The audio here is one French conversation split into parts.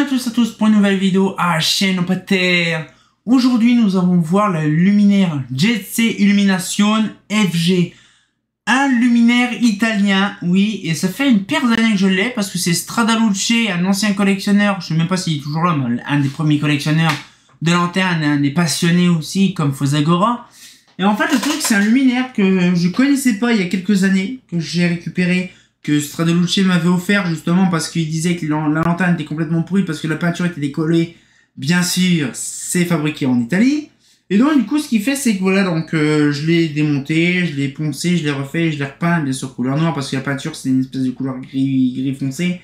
Bienvenue à tous pour une nouvelle vidéo à chaîne Terre. Aujourd'hui nous allons voir le luminaire GC Illumination FG. Un luminaire italien, oui, et ça fait une paire d'années que je l'ai parce que c'est Stradaluce, un ancien collectionneur, je sais même pas s'il est toujours là, mais un des premiers collectionneurs de lanternes, un des passionnés aussi comme Fosagora. Et en fait le truc c'est un luminaire que je connaissais pas il y a quelques années, que j'ai récupéré, que Stradaluce m'avait offert justement parce qu'il disait que la lanterne était complètement pourrie parce que la peinture était décollée. Bien sûr, c'est fabriqué en Italie. Et donc du coup ce qu'il fait c'est que voilà, donc je l'ai démonté, je l'ai poncé, je l'ai refait, je l'ai repeint, bien sûr couleur noire parce que la peinture c'est une espèce de couleur gris foncé.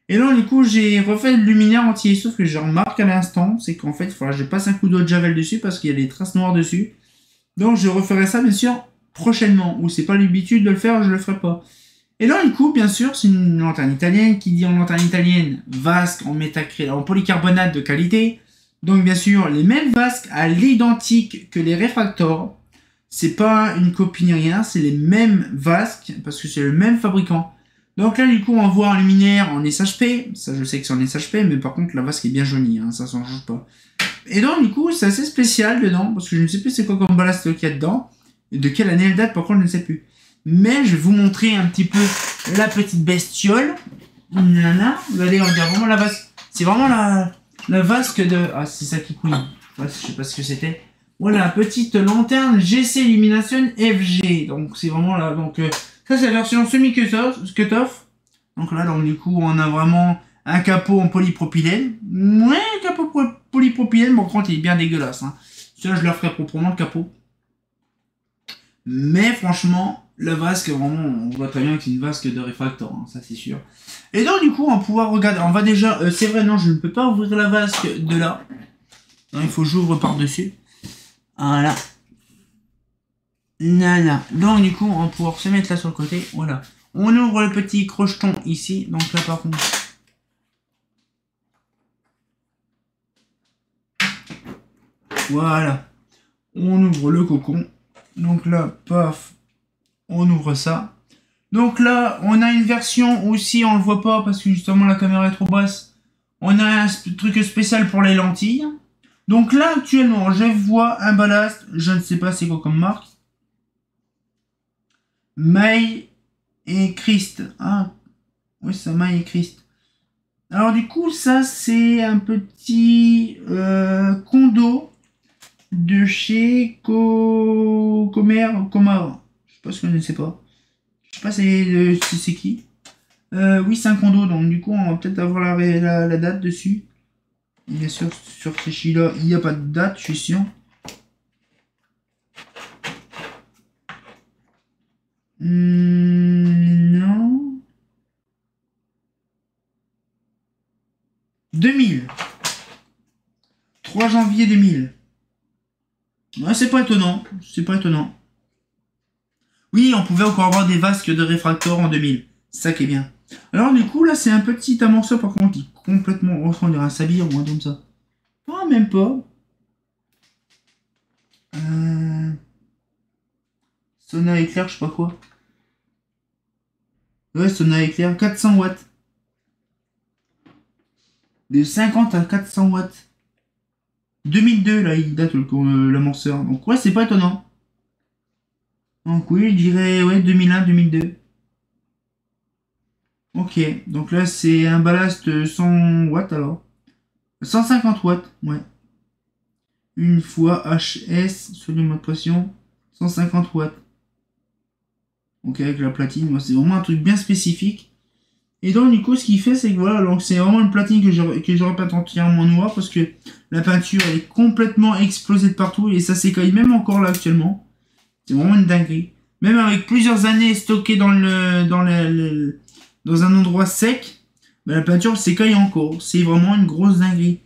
Et donc du coup j'ai refait le luminaire entier, sauf que je remarque à l'instant, c'est qu'en fait il faudra que je passe un coup d'eau de javel dessus parce qu'il y a des traces noires dessus. Donc je referai ça bien sûr prochainement, ou c'est pas l'habitude de le faire, je le ferai pas. Et là, du coup, bien sûr, c'est une lanterne italienne. Qui dit en lanterne italienne, vasque en métacrylate, en polycarbonate de qualité. Donc, bien sûr, les mêmes vasques à l'identique que les réfractors. C'est pas une copie ni rien, c'est les mêmes vasques, parce que c'est le même fabricant. Donc là, du coup, on voit un luminaire en SHP. Ça, je sais que c'est en SHP, mais par contre, la vasque est bien jaunie, hein, ça s'en change pas. Et donc, du coup, c'est assez spécial dedans, parce que je ne sais plus c'est quoi comme ballast qu'il y a dedans. Et de quelle année elle date, par contre, je ne sais plus. Mais je vais vous montrer un petit peu la petite bestiole. Nana, regardez, on dirait vraiment la vasque. C'est vraiment la vasque de... Ah, c'est ça qui couille. Je sais pas ce que c'était. Voilà, petite lanterne GC Illumination FG. Donc, c'est vraiment là. Donc, ça, c'est la version semi-cut-off. Donc là, donc, du coup, on a vraiment un capot en polypropylène. Ouais, un capot polypropylène. Bon, par contre, il est bien dégueulasse. Hein. Ça, je leur ferai proprement le capot. Mais franchement, la vasque, vraiment, on voit très bien que c'est une vasque de réfractor, hein, ça c'est sûr. Et donc du coup, on va pouvoir regarder, on va déjà, c'est vrai, non, je ne peux pas ouvrir la vasque de là. Non, il faut que j'ouvre par-dessus. Voilà. Nana. Donc du coup, on va pouvoir se mettre là sur le côté, voilà. On ouvre le petit crocheton ici, donc là par contre. Voilà. On ouvre le cocon. Donc là, paf, on ouvre ça. Donc là, on a une version aussi, on le voit pas parce que justement la caméra est trop basse. On a un truc spécial pour les lentilles. Donc là, actuellement, je vois un ballast, je ne sais pas c'est quoi comme marque. May et Christ. Ah, oui, c'est May et Christ. Alors du coup, ça c'est un petit condo de chez Comar. Je sais pas ce que je ne sais pas. Je sais pas c'est qui. Oui, c'est un condo, donc du coup on va peut-être avoir la date dessus. Et bien sûr, sur ces chis-là, il n'y a pas de date, je suis sûr. Non. 2000. 3 janvier 2000. Ouais, c'est pas étonnant. C'est pas étonnant. Oui, on pouvait encore avoir des vasques de réfractor en 2000. C'est ça qui est bien. Alors du coup, là, c'est un petit amorceur par contre qui est complètement... Oh, on dirait un sabir ou un truc comme ça. Ah, même pas. Sona éclair, je sais pas quoi. Ouais, Sona éclair, 400 watts. De 50 à 400 watts. 2002, là, il date l'amorceur. Donc ouais, c'est pas étonnant. Donc oui, je dirais ouais, 2001-2002. Ok, donc là c'est un ballast 100 watts alors. 150 watts, ouais. Une fois HS sur le mode pression, 150 watts. Ok, avec la platine, c'est vraiment un truc bien spécifique. Et donc du coup ce qu'il fait c'est que voilà, donc c'est vraiment une platine que j'aurais peint entièrement noir parce que la peinture elle est complètement explosée de partout et ça s'écaille même encore là actuellement. C'est vraiment une dinguerie. Même avec plusieurs années stockées dans un endroit sec, ben la peinture s'écaille encore. C'est vraiment une grosse dinguerie.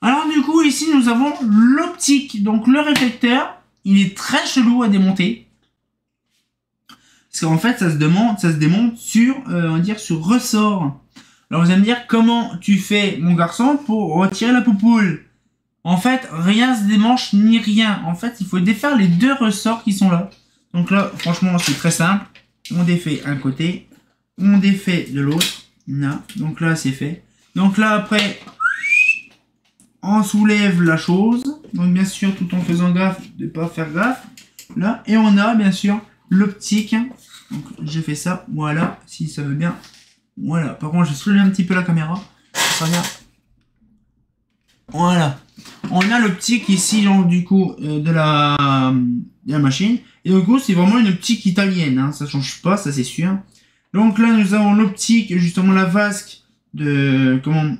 Alors du coup, ici, nous avons l'optique. Donc le réflecteur, il est très chelou à démonter. Parce qu'en fait, ça se démonte sur, on va dire, sur ressort. Alors vous allez me dire, comment tu fais, mon garçon, pour retirer la poupoule? En fait, rien se démanche ni rien. En fait, il faut défaire les deux ressorts qui sont là. Donc là, franchement, c'est très simple. On défait un côté, on défait de l'autre. Donc là, c'est fait. Donc là, après, on soulève la chose. Donc bien sûr, tout en faisant gaffe de ne pas faire gaffe. Là, et on a bien sûr l'optique. Donc j'ai fait ça, voilà, si ça veut bien. Voilà, par contre, je soulève un petit peu la caméra. Ça vient. Voilà. On a l'optique ici, donc du coup, de la machine. Et du coup, c'est vraiment une optique italienne, hein. Ça change pas, ça c'est sûr. Donc là, nous avons l'optique, justement la vasque de, on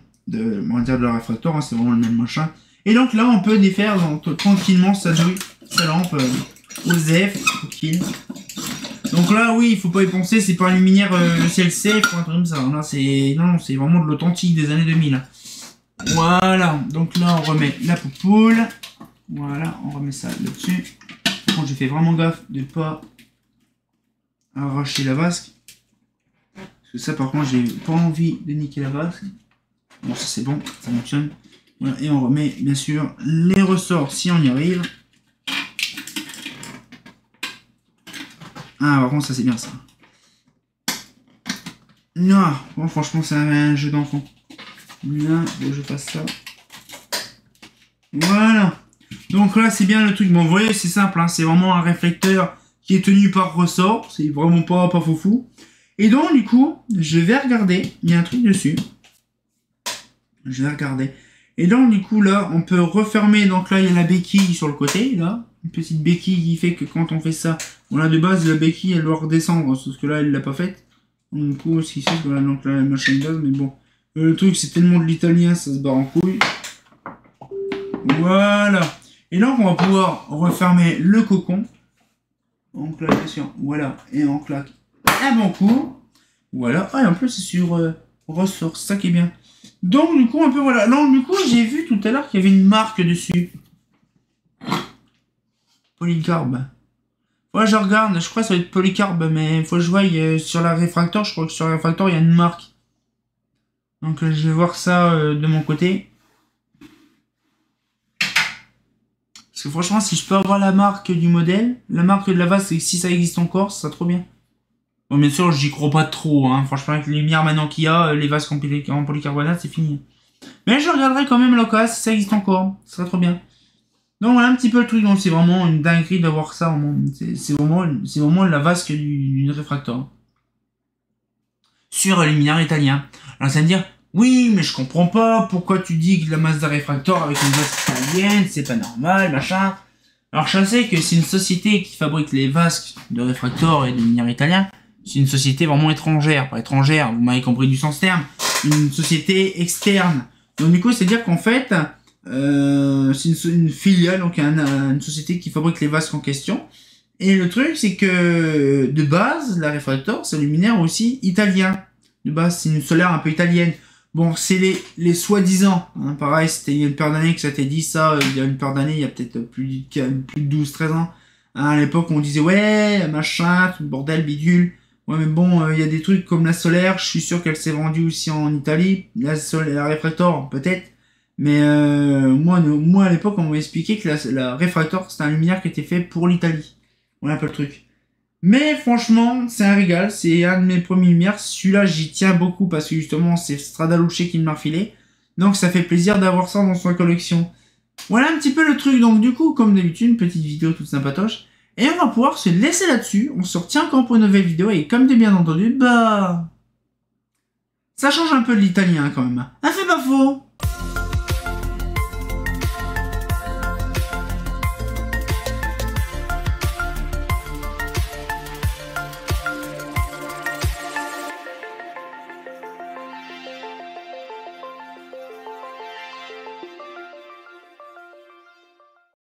va dire de la réfractoire, hein, c'est vraiment le même machin. Et donc là, on peut défaire donc, tranquillement sa lampe OSEF, tranquille. Donc là, oui, il faut pas y penser, c'est pas un luminaire CLC, un truc comme ça. Là, c'est non, c'est vraiment de l'authentique des années 2000. Voilà, donc là, on remet la poupoule. Voilà, on remet ça là-dessus. Par contre, j'ai fait vraiment gaffe de pas arracher la vasque. Parce que ça, par contre, j'ai pas envie de niquer la vasque. Bon, ça c'est bon, ça fonctionne. Voilà, et on remet, bien sûr, les ressorts si on y arrive. Ah, par contre, ça c'est bien ça. Non, bon, franchement, c'est un jeu d'enfant. Là, je fasse ça. Voilà. Donc là, c'est bien le truc. Bon, vous voyez, c'est simple, hein, c'est vraiment un réflecteur qui est tenu par ressort. C'est vraiment pas fou. Et donc, du coup, je vais regarder. Il y a un truc dessus. Je vais regarder. Et donc, du coup, là, on peut refermer. Donc là, il y a la béquille sur le côté, là. Une petite béquille qui fait que quand on fait ça, voilà, de base, la béquille, elle doit redescendre. Sauf que là, elle l'a pas faite. Donc, du coup, ce qui c'est, voilà, donc là, la machine gaz, mais bon. Le truc, c'est tellement de l'italien, ça se barre en couille. Voilà. Et donc, on va pouvoir refermer le cocon. On claque, bien sûr. Voilà. Et on claque un bon coup. Voilà. Ah, et en plus, c'est sur ressort. C'est ça qui est bien. Donc, du coup, un peu, voilà. Donc, du coup, j'ai vu tout à l'heure qu'il y avait une marque dessus. Polycarbe. Ouais, je regarde. Je crois que ça va être Polycarbe, mais il faut que je voie sur la réfracteur. Je crois que sur la réfracteur, il y a une marque. Donc, je vais voir ça de mon côté. Parce que franchement, si je peux avoir la marque du modèle, la marque de la vase, si ça existe encore, ça serait trop bien. Bon, bien sûr, j'y crois pas trop, hein. Franchement, avec les lumières maintenant qu'il y a, les vases en polycarbonate, c'est fini. Mais je regarderai quand même l'occasion si ça existe encore. Ça serait trop bien. Donc voilà un petit peu le truc. Donc c'est vraiment une dinguerie d'avoir ça. C'est vraiment la vasque d'une réfractoire. Sur un luminaire italien. Alors ça va me dire, oui, mais je comprends pas pourquoi tu dis que la Mazda réfractoire avec une vasque italienne, c'est pas normal, machin. Alors je sais que c'est une société qui fabrique les vasques de réfractoire et de luminaire italien. C'est une société vraiment étrangère. Pas étrangère, vous m'avez compris du sens terme. Une société externe. Donc du coup, c'est-à-dire qu'en fait, c'est une filiale, donc une société qui fabrique les vasques en question. Et le truc, c'est que de base, la réfractoire, c'est un luminaire aussi italien. De base, c'est une solaire un peu italienne. Bon, c'est les soi-disant. Hein, pareil, c'était il y a une paire d'années que ça t'ait dit ça. Il y a une paire d'années, il y a peut-être plus de 12-13 ans. Hein, à l'époque, on disait, ouais, machin, tout le bordel, bidule. Ouais, mais bon, il y a des trucs comme la solaire. Je suis sûr qu'elle s'est vendue aussi en Italie. La réfractoire, peut-être. Mais moi, à l'époque, on m'a expliqué que la réfractoire, c'était un luminaire qui était fait pour l'Italie. Voilà un peu le truc. Mais franchement, c'est un régal. C'est un de mes premiers lumières. Celui-là, j'y tiens beaucoup parce que justement, c'est Stradaluce qui me l'a refilé. Donc, ça fait plaisir d'avoir ça dans sa collection. Voilà un petit peu le truc. Donc, du coup, comme d'habitude, une petite vidéo toute sympatoche. Et on va pouvoir se laisser là-dessus. On se retient encore pour une nouvelle vidéo. Et comme de bien entendu, bah... ça change un peu de l'italien quand même. Ah, fait pas faux.